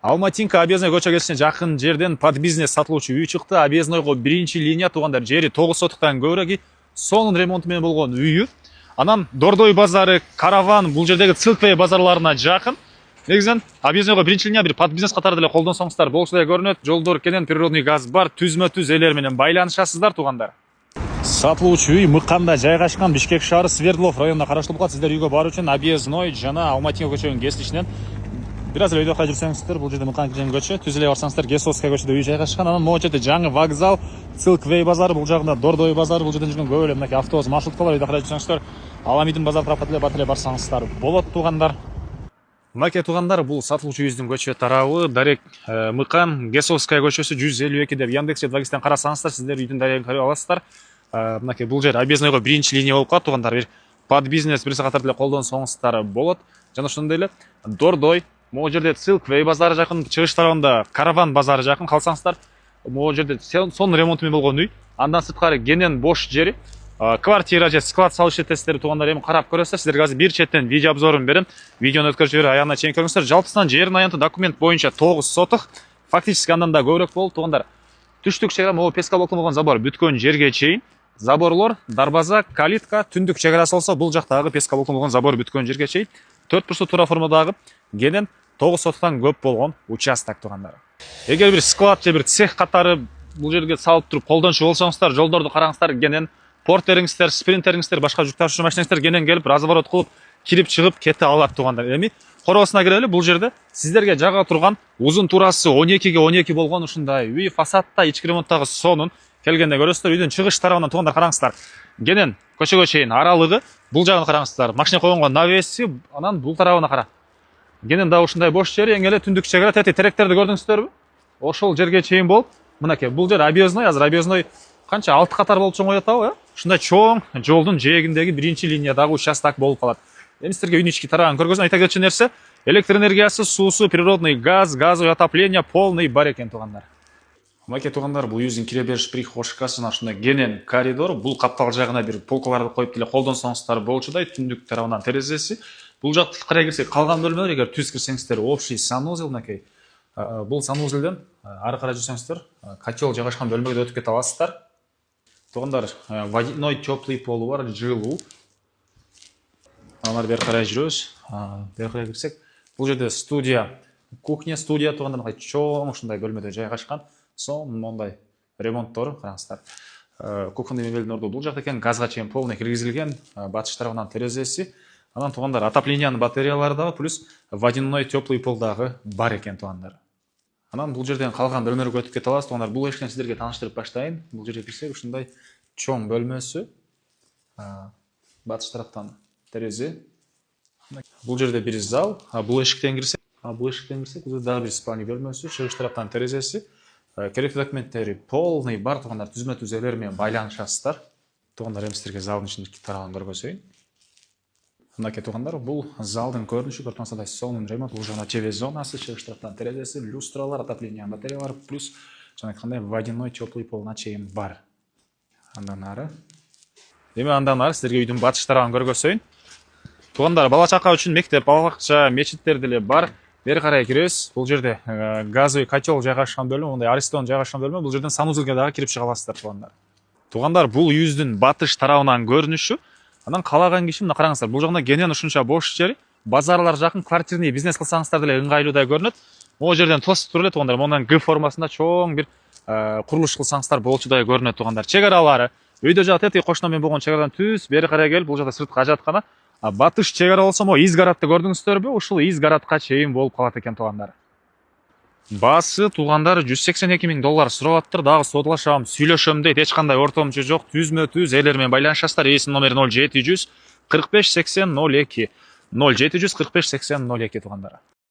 Алматинка Объездной көчө кесине жакын жерден под бизнес сатылуучу үй чыкты. Объезднойго биринчи линия туугандар, жери 9 сотуктан көбүрөөк, сонун ремонту менен болгон үйү. Анан Дордой базары, Караван, бул жердеги Цилквей базарларына жакын. Негизинен Объезднойго биринчи линия бир под бизнес катары деле колдонсоңуздар болчудай көрүнөт. Жолдор кенен, природный газ бар, түзмө-түз элер менен байланышасыздар туугандар. Сатылуучу үй Мыканда жайгашкан, Бишкек шаары Свердлов районуна караштуу болот. Сиздер үйгө баруу үчүн Объездной жана Алматинка көчөнүн кесилишинен бираз эле өйдө жүрсөңүздөр, бул жерде Мыкан кирген көчө, түз эле барсаңыздар Гесовская көчөдө үй жайгашкан. Анан могу жерде жаңы вокзал, Цилквей базары, бул жагында Дордой базары, бул жерден жүргөн көп эле мынакей автобус маршруткалар, өйдө карай жүрсөңүздөр, Аламидин базар тарапка деле бат эле барсаңыздар болот туугандар. Мынакей туугандар, бул сатылуучу үйүбүздүн көчө тарабы Дарек Мыкан Гесовская көчөсү 152 деп Яндекс Адвагистен карасаңыздар, сиздер үйдүн дарегин көрө аласыздар. Мынакей бул жер Объезднойго биринчи линия болуп калат туугандар. Бир под бизнес бир катар деле колдонсоңуздар болот. Жана ошондой эле Дордой, могу жерде Цилквей базары жакын, чыгыш тарабында Караван базары жакын калсаңыздар, могу жерде сонун ремонту менен болгон үй. Андан сырткары кенен бош жери, квартира же склад салыш этесиздер туугандар, эми карап көрөсүздөр. Сиздерге азыр бир четтен видео обзорун берем. Видеону өткөрүп жиберип аягына чейин көрүңүздөр. Жалпысынан жердин аянты документ боюнча 9 сотук, фактически андан да көбүрөөк болот туугандар. Түштүк чегара, могу пескалоктон болгон забор бүткөн жерге чейин заборлор, дарбаза, калитка, түндүк чегарасы болсо, бул жактагы пескалоктон болгон забор бүткөн жерге чейин 4 бурчтуу туура формадагы кенен 9 сотуктан көп болгон участок туугандар. Эгер бир склад же бир цех катары бул жерге салып туруп колдончу болсоңуздар, жолдорду караңыздар, кенен портериңиздер, спринтериңиздер, башка жүк ташуучу машинаңыздар кенен келип разворот кылып, кирип чыгып кете алат туугандар. Эми коросуна кирели, бул жерде сиздерге жага турган узун турасы 12 ге 12 болгон ушундай үй, фасадта, ички ремонттагы сонун. Келгенде көрөсүздөр, үйдүн чыгыш тарабынан туугандар караңыздар. Кенен көчөгө чейин аралыгы, бул жагын караңыздар. Машина койгонго навеси, анан бул тарабына кара. Кенен да ушундай бош жери, эң эле түндүк чегара, тети теректерди көрдүңүздөрбү? Ошол жерге чейин болуп, мынакей бул жер Объездной, азыр Объездной канча 6 катар болуп чоңоюп атабы, Ушундай чоң жолдун жээгиндеги биринчи линиядагы участок болуп калат. Эми сиздерге үйдүн ички тарабын көргөзөм. Айта кетчү нерсе, электр энергиясы, суусу, природный газ, газовое отопление полный бар экен туугандар. Мынакей туугандар, бул үйүбүздүн кире бериш прихожкасына ушундай кенен коридор, бул каптал жагына бир полкаларды коюп деле колдонсоңуздар болчудай, түндүк тарабынан терезеси. Бул жакты тышкары кирсек, калган бөлмөлөр, эгер түз кирсеңиздер, общий санузел мынакей. Бул санузелден ары карай жүрсөңүздөр, котел жайгашкан бөлмөгө өтүп кете аласыздар. Туугандар, водяной теплый пол бар, жылуу. Анар бери карай жүрөбүз. Бери карай кирсек, бул жерде студия, кухня, студия туугандар, чоң ушундай бөлмөдө жайгашкан. Сонун мондай ремонттор караңыздар. Кухонный мебелдин орду бул жакта экен, газга чейин полный киргизилген, батыш тарабынан терезеси. Анан туугандар, отоплениянын батареялары дагы плюс водяной теплый пол дагы бар экен туугандар. Анан бул жерден калган бөлмөлөргө өтүп кете аласыз туугандар. Бул эшиктен сиздерге тааныштырып баштайын. Бул жерге кирсек, ушундай чоң бөлмөсү. Батыш тараптан терезе. Бул жерде бир зал. Бул эшиктен кирсек, бул жерде дагы бир спальня бөлмөсү, чыгыш тараптан терезеси. Керектүү документтери полный бар туугандар, түзмө-түз элер менен байланышасыздар. Туугандар, эми сиздерге залдын ичиндеги тарабын көргөзөйүн. Мынакей туугандар, бул залдын көрүнүшү, көрүп турсаңыздар, сонун ремонт. Бул жана ТВ зонасы, чыгыш тараптан терезеси, люстралар, отопление батареялар плюс жана айткандай водяной теплый полуна чейин бар. Андан ары. Андан ары сиздерге үйдүн батыш тарабын көргөзөйүн. Туугандар, бала чака үчүн мектеп, балакча, мечиттер деле бар. Бери карай киребиз. Бул жерде газовый котел жайгашкан бөлмө, мындай аристон жайгашкан бөлмө. Бул жерден санузелге дагы кирип чыга аласыздар туугандар. Туугандар, бул үйүбүздүн батыш тарабынан көрүнүшү. Анан каалаган киши мына караңыздар, бул жагында кенен ушунча бош жери, базарлар жакын, квартирный бизнес кылсаңыздар деле ыңгайлуудай көрүнөт. Могу жерден тосуп туруп эле туугандар, мондан Г формасында чоң бир курулуш кылсаңыздар болчудай көрүнөт туугандар. Чегаралары, үйдө жак тети кошуна менен болгон чегарадан түз бери карай келип, бул жакта сырткы ажаткана. Батыш чегара болсо, могу изгаратты көрдүңүздөрбү? Ушул изгаратка чейин болуп калат экен туугандар. Баасы туугандар $182 000 сурап аттыр. Дагы содалашам, сүйлөшөм дейт, эч кандай ортомчу жок. Түзмө-түз элер менен байланышасыздар. Эсин номери 0700 45 80 02. 0700 45 80 02 туугандар.